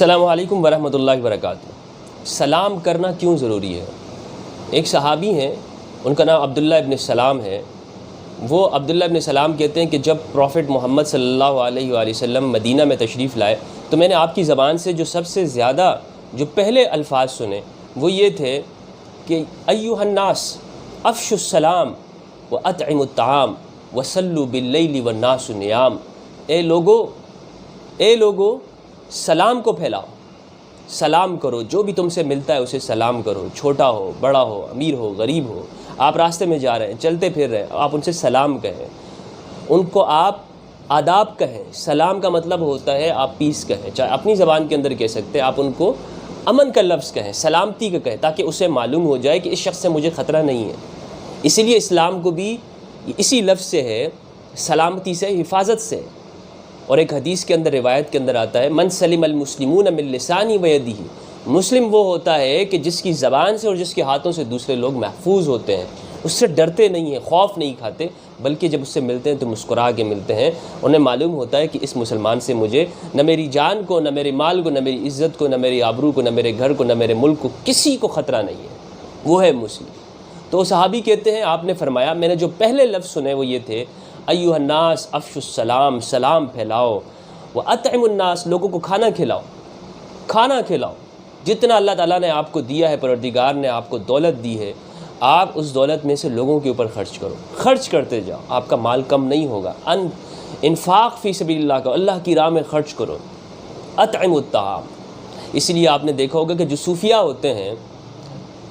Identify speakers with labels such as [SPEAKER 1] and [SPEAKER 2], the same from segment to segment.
[SPEAKER 1] السلام علیکم ورحمۃ اللہ وبرکاتہ۔ سلام کرنا کیوں ضروری ہے؟ ایک صحابی ہیں، ان کا نام عبداللہ ابن سلام ہے۔ وہ عبداللہ ابن سلام کہتے ہیں کہ جب پروفٹ محمد صلی اللہ علیہ وآلہ وسلم مدینہ میں تشریف لائے تو میں نے آپ کی زبان سے جو سب سے زیادہ جو پہلے الفاظ سنے وہ یہ تھے کہ ایھا الناس افشوا السلام واطعموا الطعام وصلوا باللیل والناس نیام۔ اے لوگو سلام کو پھیلاؤ، سلام کرو، جو بھی تم سے ملتا ہے اسے سلام کرو، چھوٹا ہو بڑا ہو امیر ہو غریب ہو، آپ راستے میں جا رہے ہیں چلتے پھر رہے ہیں، آپ ان سے سلام کہیں، ان کو آپ آداب کہیں۔ سلام کا مطلب ہوتا ہے آپ پیس کہیں، چاہے اپنی زبان کے اندر کہہ سکتے ہیں، آپ ان کو امن کا لفظ کہیں، سلامتی کا کہیں، تاکہ اسے معلوم ہو جائے کہ اس شخص سے مجھے خطرہ نہیں ہے۔ اسی لیے اسلام کو بھی اسی لفظ سے ہے، سلامتی سے، حفاظت سے۔ اور ایک حدیث کے اندر روایت کے اندر آتا ہے من سلم المسلمون من لسانی و یدہ، مسلم وہ ہوتا ہے کہ جس کی زبان سے اور جس کے ہاتھوں سے دوسرے لوگ محفوظ ہوتے ہیں، اس سے ڈرتے نہیں ہیں، خوف نہیں کھاتے، بلکہ جب اس سے ملتے ہیں تو مسکرا کے ملتے ہیں۔ انہیں معلوم ہوتا ہے کہ اس مسلمان سے مجھے نہ میری جان کو، نہ میرے مال کو، نہ میری عزت کو، نہ میری آبرو کو، نہ میرے گھر کو، نہ میرے ملک کو، کسی کو خطرہ نہیں ہے، وہ ہے مسلم۔ تو صحابی کہتے ہیں آپ نے فرمایا میں نے جو پہلے لفظ سنے وہ یہ تھے ایھا الناس افشوا السلام، سلام پھیلاؤ، واطعموا الناس، لوگوں کو کھانا کھلاؤ، جتنا اللہ تعالیٰ نے آپ کو دیا ہے، پروردگار نے آپ کو دولت دی ہے، آپ اس دولت میں سے لوگوں کے اوپر خرچ کرو، خرچ کرتے جاؤ، آپ کا مال کم نہیں ہوگا۔ انفاق فی سبیل اللہ کا، اللہ کی راہ میں خرچ کرو۔ اطعموا الطعام، اس لیے آپ نے دیکھا ہوگا کہ جو صوفیاء ہوتے ہیں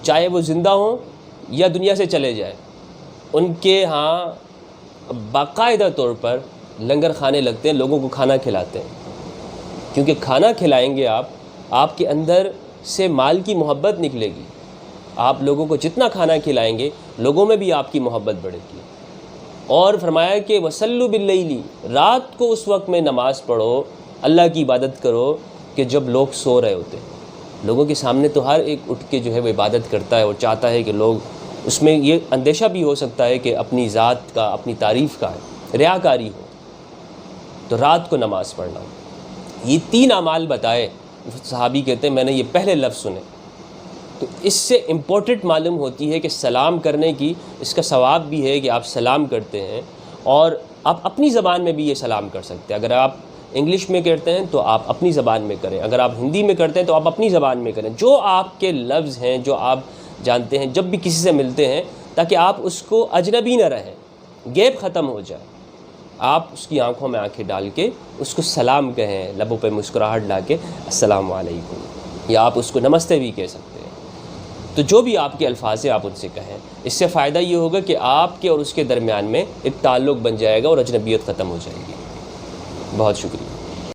[SPEAKER 1] چاہے وہ زندہ ہوں یا دنیا سے چلے جائیں، ان کے ہاں باقاعدہ طور پر لنگر کھانے لگتے ہیں، لوگوں کو کھانا کھلاتے ہیں، کیونکہ کھانا کھلائیں گے آپ کے اندر سے مال کی محبت نکلے گی۔ آپ لوگوں کو جتنا کھانا کھلائیں گے لوگوں میں بھی آپ کی محبت بڑھے گی۔ اور فرمایا کہ وصلوا باللیل، رات کو اس وقت میں نماز پڑھو، اللہ کی عبادت کرو کہ جب لوگ سو رہے ہوتے ہیں۔ لوگوں کے سامنے تو ہر ایک اٹھ کے جو ہے وہ عبادت کرتا ہے اور چاہتا ہے کہ لوگ، اس میں یہ اندیشہ بھی ہو سکتا ہے کہ اپنی ذات کا، اپنی تعریف کا ہے، ریاکاری ہو، تو رات کو نماز پڑھنا۔ یہ تین اعمال بتائے صحابی کہتے ہیں میں نے یہ پہلے لفظ سنے، تو اس سے امپورٹنٹ معلوم ہوتی ہے کہ سلام کرنے کی اس کا ثواب بھی ہے کہ آپ سلام کرتے ہیں، اور آپ اپنی زبان میں بھی یہ سلام کر سکتے ہیں۔ اگر آپ انگلش میں کرتے ہیں تو آپ اپنی زبان میں کریں، اگر آپ ہندی میں کرتے ہیں تو آپ اپنی زبان میں کریں، جو آپ کے لفظ ہیں، جو آپ جانتے ہیں، جب بھی کسی سے ملتے ہیں، تاکہ آپ اس کو اجنبی نہ رہیں، گیپ ختم ہو جائے، آپ اس کی آنکھوں میں آنکھیں ڈال کے اس کو سلام کہیں، لبوں پہ مسکراہٹ لا کے السلام علیکم، یا آپ اس کو نمستے بھی کہہ سکتے ہیں۔ تو جو بھی آپ کے الفاظ ہیں آپ ان سے کہیں، اس سے فائدہ یہ ہوگا کہ آپ کے اور اس کے درمیان میں ایک تعلق بن جائے گا اور اجنبیت ختم ہو جائے گی۔ بہت شکریہ۔